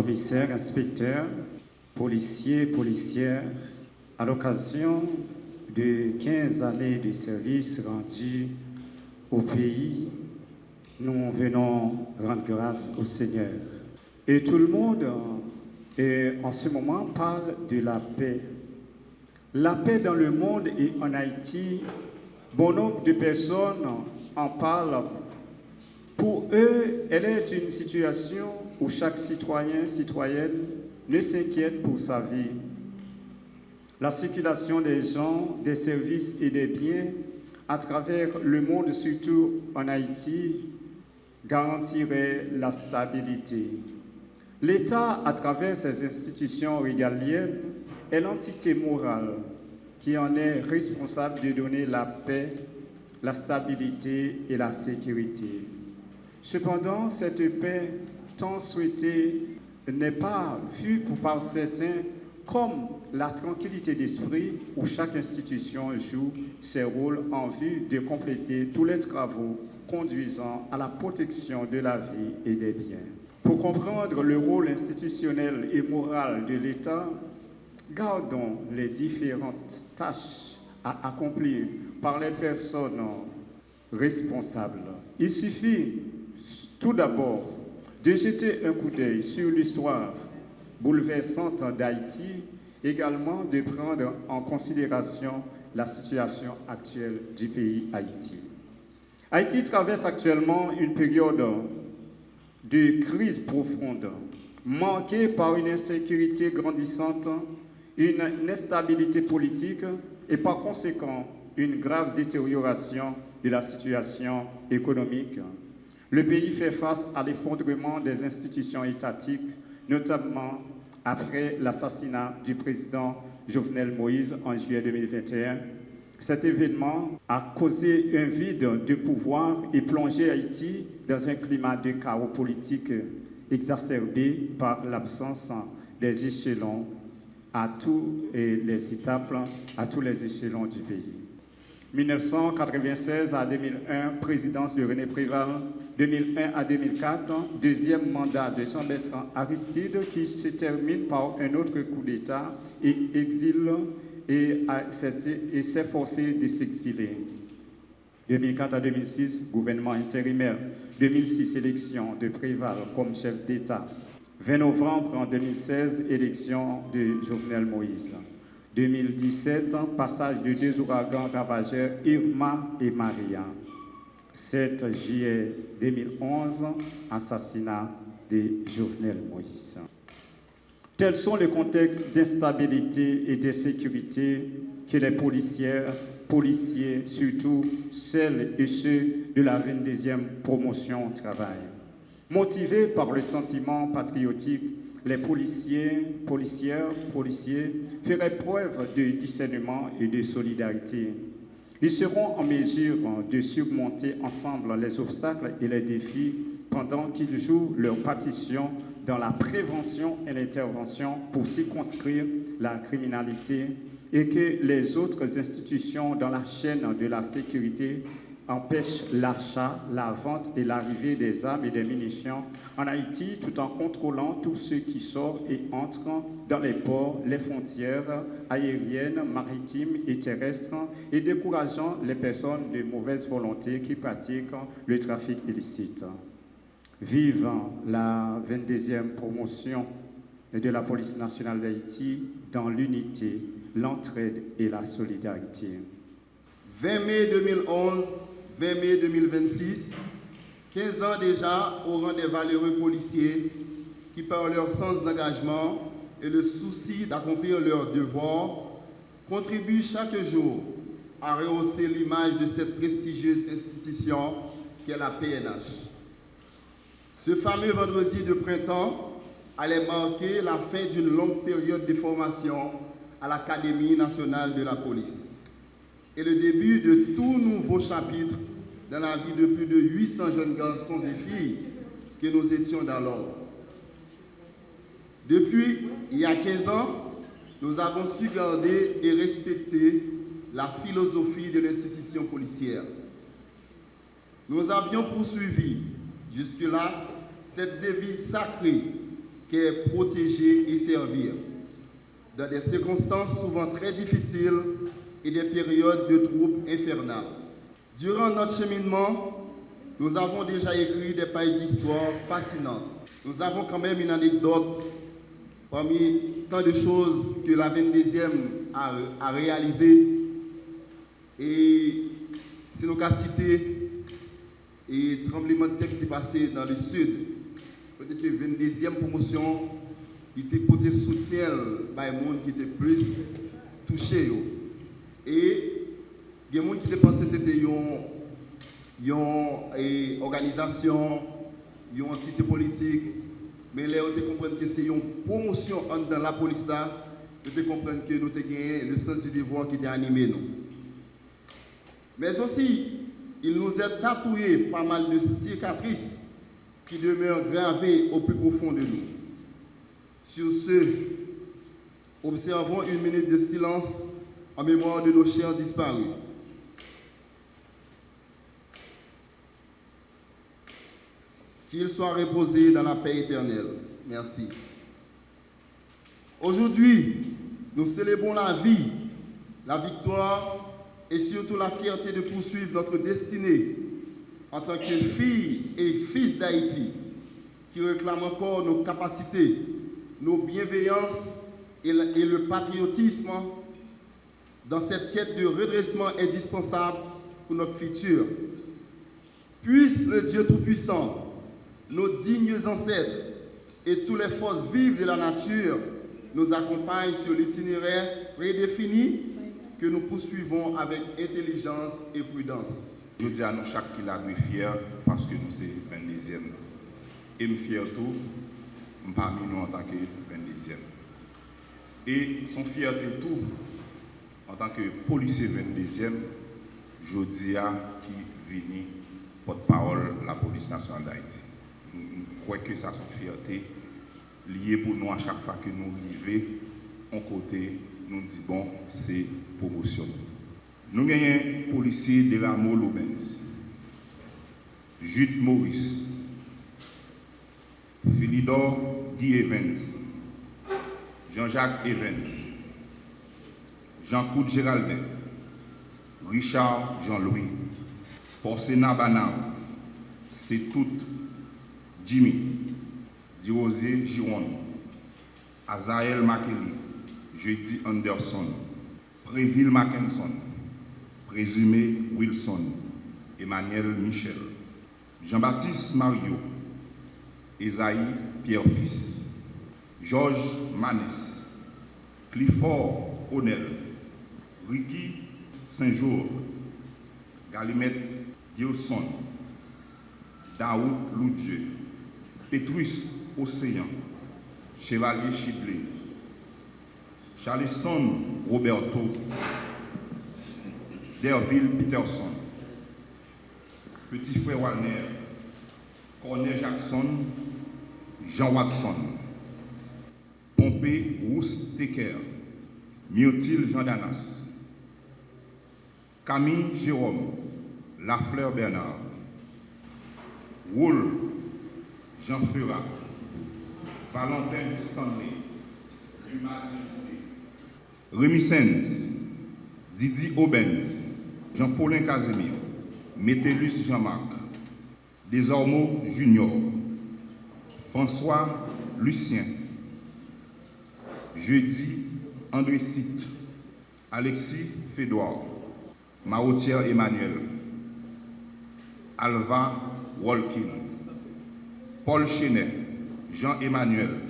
commissaires, inspecteurs, policiers, policières, à l'occasion de 15 années de service rendus au pays, nous venons rendre grâce au Seigneur. Et tout le monde, en ce moment, parle de la paix. La paix dans le monde et en Haïti, bon nombre de personnes en parlent. Pour eux, elle est une situation où chaque citoyen, citoyenne ne s'inquiète pour sa vie. La circulation des gens, des services et des biens à travers le monde, surtout en Haïti, garantirait la stabilité. L'État, à travers ses institutions régaliennes, est l'entité morale qui en est responsable de donner la paix, la stabilité et la sécurité. Cependant, cette paix tant souhaitée n'est pas vue par certains comme la tranquillité d'esprit où chaque institution joue ses rôles en vue de compléter tous les travaux conduisant à la protection de la vie et des biens. Pour comprendre le rôle institutionnel et moral de l'État, gardons les différentes tâches à accomplir par les personnes responsables. Il suffit tout d'abord de jeter un coup d'œil sur l'histoire bouleversante d'Haïti, également de prendre en considération la situation actuelle du pays Haïti. Haïti traverse actuellement une période de crise profonde, marquée par une insécurité grandissante, une instabilité politique et par conséquent une grave détérioration de la situation économique. Le pays fait face à l'effondrement des institutions étatiques, notamment après l'assassinat du président Jovenel Moïse en juillet 2021. Cet événement a causé un vide de pouvoir et plongé Haïti dans un climat de chaos politique exacerbé par l'absence des échelons à tous les étapes, à tous les échelons du pays. 1996 à 2001, présidence de René Préval. 2001 à 2004, deuxième mandat de Jean-Bertrand Aristide qui se termine par un autre coup d'État et exil et s'est forcé de s'exiler. 2004 à 2006, gouvernement intérimaire. 2006, élection de Préval comme chef d'État. 20 novembre en 2016, élection de Jovenel Moïse. 2017, passage de deux ouragans ravageurs Irma et Maria. 7 juillet 2011, assassinat de Jovenel Moïse. Tels sont les contextes d'instabilité et d'insécurité que les policières, policiers, surtout celles et ceux de la 22e promotion travaillent. Motivés par le sentiment patriotique, les policiers feraient preuve de discernement et de solidarité. Ils seront en mesure de surmonter ensemble les obstacles et les défis pendant qu'ils jouent leur partition dans la prévention et l'intervention pour circonscrire la criminalité et que les autres institutions dans la chaîne de la sécurité empêchent l'achat, la vente et l'arrivée des armes et des munitions en Haïti tout en contrôlant tout ce qui sort et entre dans les ports, les frontières aériennes, maritimes et terrestres et décourageant les personnes de mauvaise volonté qui pratiquent le trafic illicite. Vive la 22e promotion de la police nationale d'Haïti dans l'unité, l'entraide et la solidarité. 20 mai 2011, 20 mai 2026, 15 ans déjà au rang des valeureux policiers qui, par leur sens d'engagement et le souci d'accomplir leurs devoirs, contribuent chaque jour à rehausser l'image de cette prestigieuse institution qu'est la PNH. Ce fameux vendredi de printemps allait marquer la fin d'une longue période de formation à l'Académie nationale de la police et le début de tout nouveau chapitre dans la vie de plus de 800 jeunes garçons et filles que nous étions d'alors. Depuis il y a 15 ans, nous avons su garder et respecter la philosophie de l'institution policière. Nous avions poursuivi jusque-là cette devise sacrée qu'est protéger et servir, dans des circonstances souvent très difficiles et des périodes de troubles infernales. Durant notre cheminement, nous avons déjà écrit des pages d'histoire fascinantes. Nous avons quand même une anecdote parmi tant de choses que la 22e a réalisées. Et si nous avons cité et tremblement de terre qui est passé dans le sud, peut-être que la 22e promotion était pour soutien par les gens qui étaient plus touchés. Et il y a des gens qui pensaient que c'était une organisation, une entité politique, mais là, on comprend que c'est une promotion dans la police, on comprend que nous avons gagné le sens du devoir qui était animé nous. Mais aussi, il nous a tatoué pas mal de cicatrices qui demeurent gravées au plus profond de nous. Sur ce, observons une minute de silence en mémoire de nos chers disparus. Qu'ils soient reposés dans la paix éternelle. Merci. Aujourd'hui, nous célébrons la vie, la victoire et surtout la fierté de poursuivre notre destinée en tant que filles et fils d'Haïti qui réclament encore nos capacités, nos bienveillances et le patriotisme dans cette quête de redressement indispensable pour notre futur. Puisse le Dieu Tout-Puissant, nos dignes ancêtres et toutes les forces vives de la nature nous accompagnent sur l'itinéraire prédéfini que nous poursuivons avec intelligence et prudence. Je dis à nous chaque qui l'a fier parce que nous sommes 22e. Et je suis fier tout parmi nous en tant que 22e. Et son fierté tout en tant que policier 22e, je dis à qui vient porte-parole de la police nationale d'Haïti. Je crois que ça c'est une fierté liée pour nous à chaque fois que nous vivons en côté, nous disons bon, c'est promotion. Nous avons un policier de la Molobens, Jude Maurice, Philidor Guy Evans, Jean-Jacques Evans, Jean-Claude Géraldin, Richard Jean-Louis, Porcena Banal, c'est tout Jimmy, Dirosé Giron, Azael Makeli, Jeudi Anderson, Préville Mackinson, Présumé Wilson, Emmanuel Michel, Jean-Baptiste Mario, Esaïe Pierre-Fils, Georges Manès, Clifford Onel, Ricky Saint-Jour, Galimette Gilson, Daoud Loudieu, Petrus Océan, Chevalier Chiblé, Charleston Roberto, Derville Peterson, Petit Frère Walner, Cornel Jackson, Jean Watson, Pompé Rousse Teker, Myrtille Jean Danas, Camille Jérôme, Lafleur Bernard, Woul Jean Ferrat, Valentin Stanley, Rémi Sens, Didi Aubens, Jean-Paulin Casimir, Métellus Jean-Marc, Desormeaux Junior, François Lucien, Jeudi André Cite, Alexis Fédouard, Maotière Emmanuel, Alva Walkin, Paul Chenet, Jean-Emmanuel,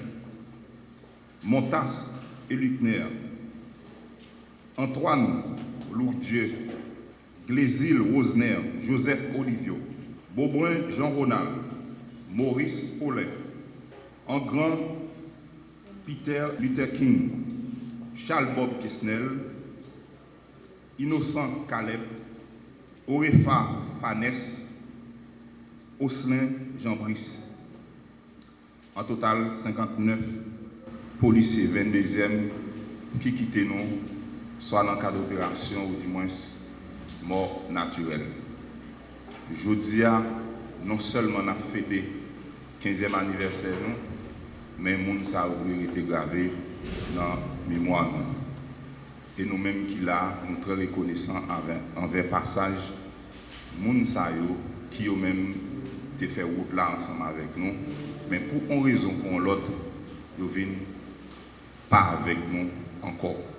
Montas et Luckner, Antoine Loudieu, Glésil Rosner, Joseph Olivio, Beaubrun Jean-Ronald, Maurice Paulet, Engrand Peter Luther King, Charles Bob Kisnel, Innocent Caleb, Orefa Fanès, Oslin Jean-Brice. En total, 59 policiers 22e qui quittent nous, soit dans le cadre d'opération ou du moins mort naturelle. Je dis non seulement on a fêté le 15e anniversaire, mais moun sa ou été gravé dans mémoire. Et nous-mêmes qui là, nous très reconnaissants envers passage, moun sa yo qui ont même fait route là ensemble avec nous, mais pour une raison ou l'autre, ils viennent pas avec nous encore.